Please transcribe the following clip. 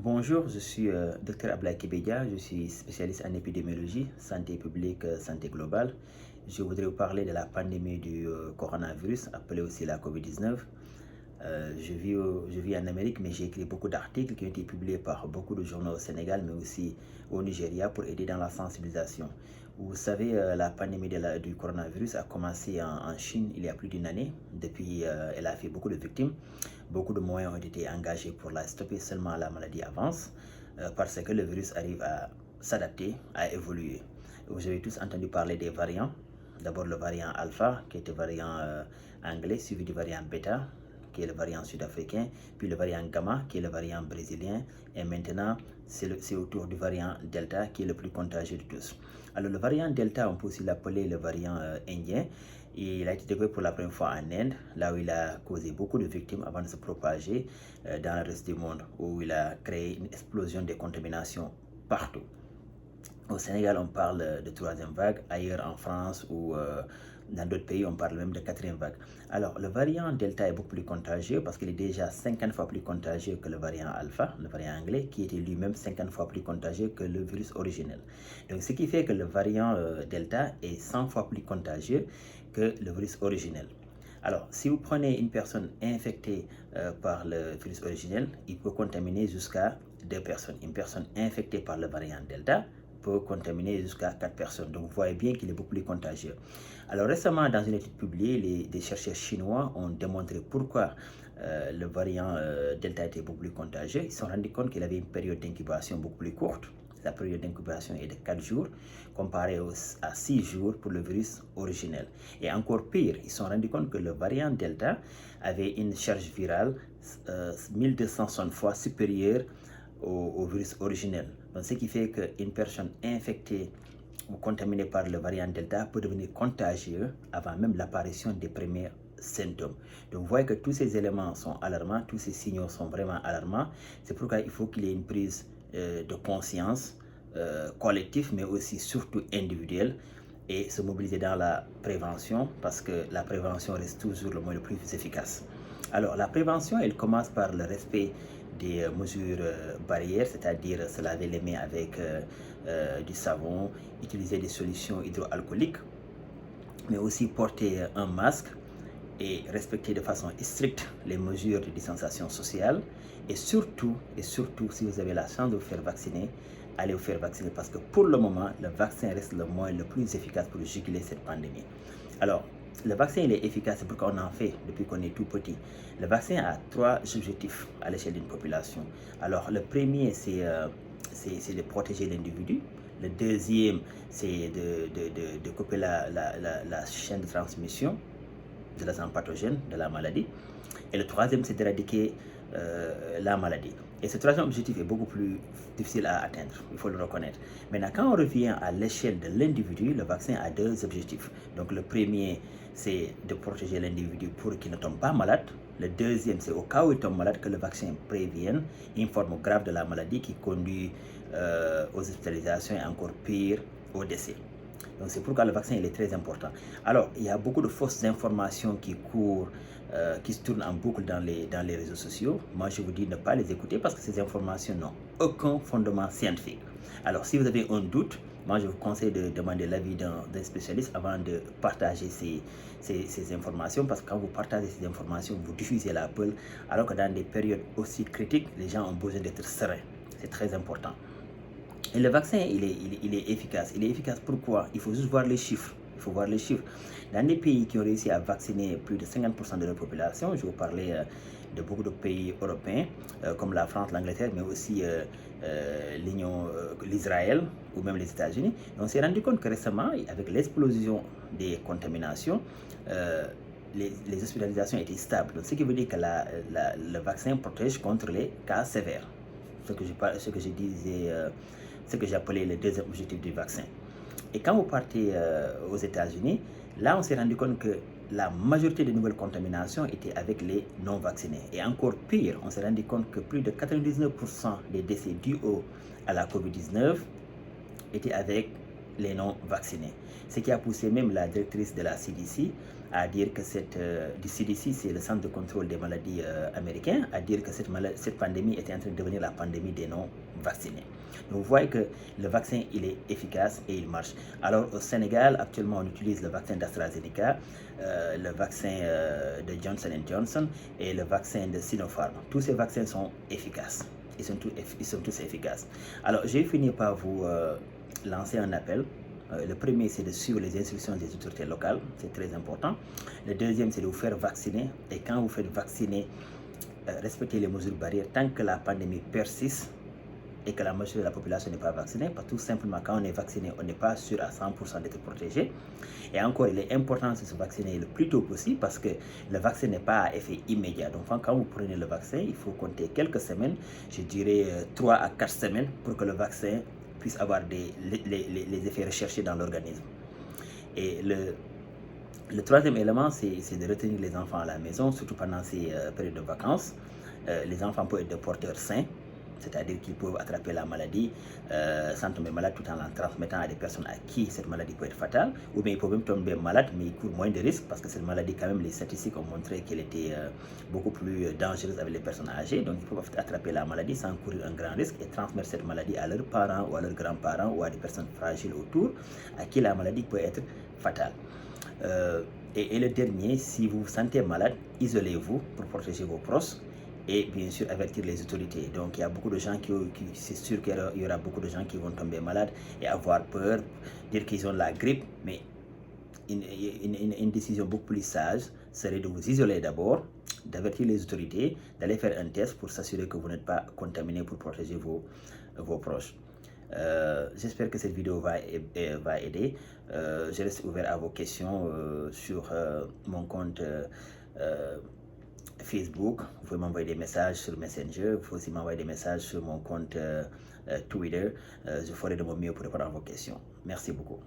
Bonjour, je suis Dr Ablaye Kebedia, je suis spécialiste en épidémiologie, santé publique, santé globale. Je voudrais vous parler de la pandémie du coronavirus, appelée aussi la COVID-19. Je vis en Amérique, mais j'ai écrit beaucoup d'articles qui ont été publiés par beaucoup de journaux au Sénégal, mais aussi au Nigeria pour aider dans la sensibilisation. Vous savez, la pandémie du coronavirus a commencé en Chine il y a plus d'une année. Depuis, elle a fait beaucoup de victimes. Beaucoup de moyens ont été engagés pour la stopper, seulement la maladie avance parce que le virus arrive à s'adapter, à évoluer. Vous avez tous entendu parler des variants. D'abord le variant alpha, qui est le variant anglais, suivi du variant bêta, qui est le variant sud-africain, puis le variant gamma, qui est le variant brésilien, et maintenant c'est autour du variant delta, qui est le plus contagieux de tous. Alors le variant delta, on peut aussi l'appeler le variant indien. Et il a été découvert pour la première fois en Inde, là où il a causé beaucoup de victimes avant de se propager dans le reste du monde, où il a créé une explosion des contaminations partout. Au Sénégal, on parle de troisième vague, ailleurs en France ou dans d'autres pays, on parle même de quatrième vague. Alors, le variant Delta est beaucoup plus contagieux parce qu'il est déjà 50 fois plus contagieux que le variant Alpha, le variant anglais, qui était lui-même 50 fois plus contagieux que le virus originel. Donc, ce qui fait que le variant Delta est 100 fois plus contagieux que le virus originel. Alors, si vous prenez une personne infectée par le virus originel, il peut contaminer jusqu'à 2 personnes. Une personne infectée par le variant Delta peut contaminer jusqu'à 4 personnes. Donc, vous voyez bien qu'il est beaucoup plus contagieux. Alors, récemment, dans une étude publiée, des chercheurs chinois ont démontré pourquoi le variant Delta était beaucoup plus contagieux. Ils se sont rendus compte qu'il avait une période d'incubation beaucoup plus courte. La période d'incubation est de 4 jours, comparée à 6 jours pour le virus originel. Et encore pire, ils se sont rendus compte que le variant Delta avait une charge virale 1260 fois supérieure au virus originel. Donc, ce qui fait qu'une personne infectée ou contaminée par le variant Delta peut devenir contagieux avant même l'apparition des premiers symptômes. Donc, vous voyez que tous ces éléments sont alarmants, tous ces signaux sont vraiment alarmants. C'est pourquoi il faut qu'il y ait une prise de conscience collective, mais aussi surtout individuelle, et se mobiliser dans la prévention, parce que la prévention reste toujours le moyen le plus efficace. Alors, la prévention, elle commence par le respect des mesures barrières, c'est-à-dire se laver les mains avec du savon, utiliser des solutions hydroalcooliques, mais aussi porter un masque et respecter de façon stricte les mesures de distanciation sociale. Et surtout, si vous avez la chance de vous faire vacciner, allez vous faire vacciner, parce que pour le moment, le vaccin reste le moyen le plus efficace pour juguler cette pandémie. Alors, le vaccin, il est efficace, c'est pourquoi on en fait depuis qu'on est tout petit. Le vaccin a 3 objectifs à l'échelle d'une population. Alors, le premier, c'est de protéger l'individu. Le deuxième, c'est de couper la chaîne de transmission de l'agent pathogène de la maladie. Et le troisième, c'est d'éradiquer la maladie. Et ce troisième objectif est beaucoup plus difficile à atteindre, il faut le reconnaître. Maintenant, quand on revient à l'échelle de l'individu, le vaccin a 2 objectifs. Donc, le premier, c'est de protéger l'individu pour qu'il ne tombe pas malade. Le deuxième, c'est au cas où il tombe malade que le vaccin prévienne une forme grave de la maladie qui conduit aux hospitalisations et encore pire, au décès. Donc, c'est pourquoi le vaccin il est très important. Alors, il y a beaucoup de fausses informations qui courent, qui se tournent en boucle dans les réseaux sociaux. Moi, je vous dis de ne pas les écouter parce que ces informations n'ont aucun fondement scientifique. Alors, si vous avez un doute, moi, je vous conseille de demander l'avis d'un spécialiste avant de partager ces informations, parce que quand vous partagez ces informations, vous diffusez la peur, alors que dans des périodes aussi critiques, les gens ont besoin d'être sereins. C'est très important. Et le vaccin, il est efficace. Il est efficace pourquoi? Il faut juste voir les chiffres. Il faut voir les chiffres. Dans des pays qui ont réussi à vacciner plus de 50% de leur population, je vais vous parler de beaucoup de pays européens, comme la France, l'Angleterre, mais aussi l'Israël ou même les États-Unis. On s'est rendu compte que récemment, avec l'explosion des contaminations, les hospitalisations étaient stables. Donc, ce qui veut dire que le vaccin protège contre les cas sévères. Ce que j'appelais le deuxième objectif du vaccin. Et quand vous partez aux États-Unis, là on s'est rendu compte que la majorité des nouvelles contaminations étaient avec les non-vaccinés. Et encore pire, on s'est rendu compte que plus de 99% des décès dus à la COVID-19 étaient avec les non-vaccinés. Ce qui a poussé même la directrice de la CDC à dire que du CDC, c'est le Centre de contrôle des maladies américain, à dire que cette pandémie était en train de devenir la pandémie des non-vaccinés. Donc vous voyez que le vaccin, il est efficace et il marche. Alors au Sénégal, actuellement, on utilise le vaccin d'AstraZeneca, le vaccin de Johnson Johnson et le vaccin de Sinopharm. Tous ces vaccins sont efficaces. Ils sont tous efficaces. Alors, je vais finir par vous lancer un appel. Le premier, c'est de suivre les instructions des autorités locales. C'est très important. Le deuxième, c'est de vous faire vacciner. Et quand vous faites vacciner, respectez les mesures barrières tant que la pandémie persiste et que la majorité de la population n'est pas vaccinée, parce que tout simplement, quand on est vacciné, on n'est pas sûr à 100% d'être protégé. Et encore, il est important de se vacciner le plus tôt possible parce que le vaccin n'est pas à effet immédiat. Donc, quand vous prenez le vaccin, il faut compter quelques semaines, je dirais 3 à 4 semaines, pour que le vaccin puisse avoir les effets recherchés dans l'organisme. Et le troisième élément, c'est de retenir les enfants à la maison, surtout pendant ces périodes de vacances. Les enfants peuvent être de porteurs sains, c'est-à-dire qu'ils peuvent attraper la maladie sans tomber malade tout en la transmettant à des personnes à qui cette maladie peut être fatale, ou bien ils peuvent même tomber malade mais ils courent moins de risques parce que cette maladie, quand même, les statistiques ont montré qu'elle était beaucoup plus dangereuse avec les personnes âgées, donc ils peuvent attraper la maladie sans courir un grand risque et transmettre cette maladie à leurs parents ou à leurs grands-parents ou à des personnes fragiles autour à qui la maladie peut être fatale. Et le dernier, si vous vous sentez malade, isolez-vous pour protéger vos proches et bien sûr avertir les autorités. Donc il y a beaucoup de gens c'est sûr qu'il y aura beaucoup de gens qui vont tomber malades et avoir peur, dire qu'ils ont la grippe, mais une décision beaucoup plus sage serait de vous isoler d'abord, d'avertir les autorités, d'aller faire un test pour s'assurer que vous n'êtes pas contaminé pour protéger vos proches. J'espère que cette vidéo va aider. Je reste ouvert à vos questions sur mon compte Facebook. Vous pouvez m'envoyer des messages sur Messenger. Vous pouvez aussi m'envoyer des messages sur mon compte Twitter. Je ferai de mon mieux pour répondre à vos questions. Merci beaucoup.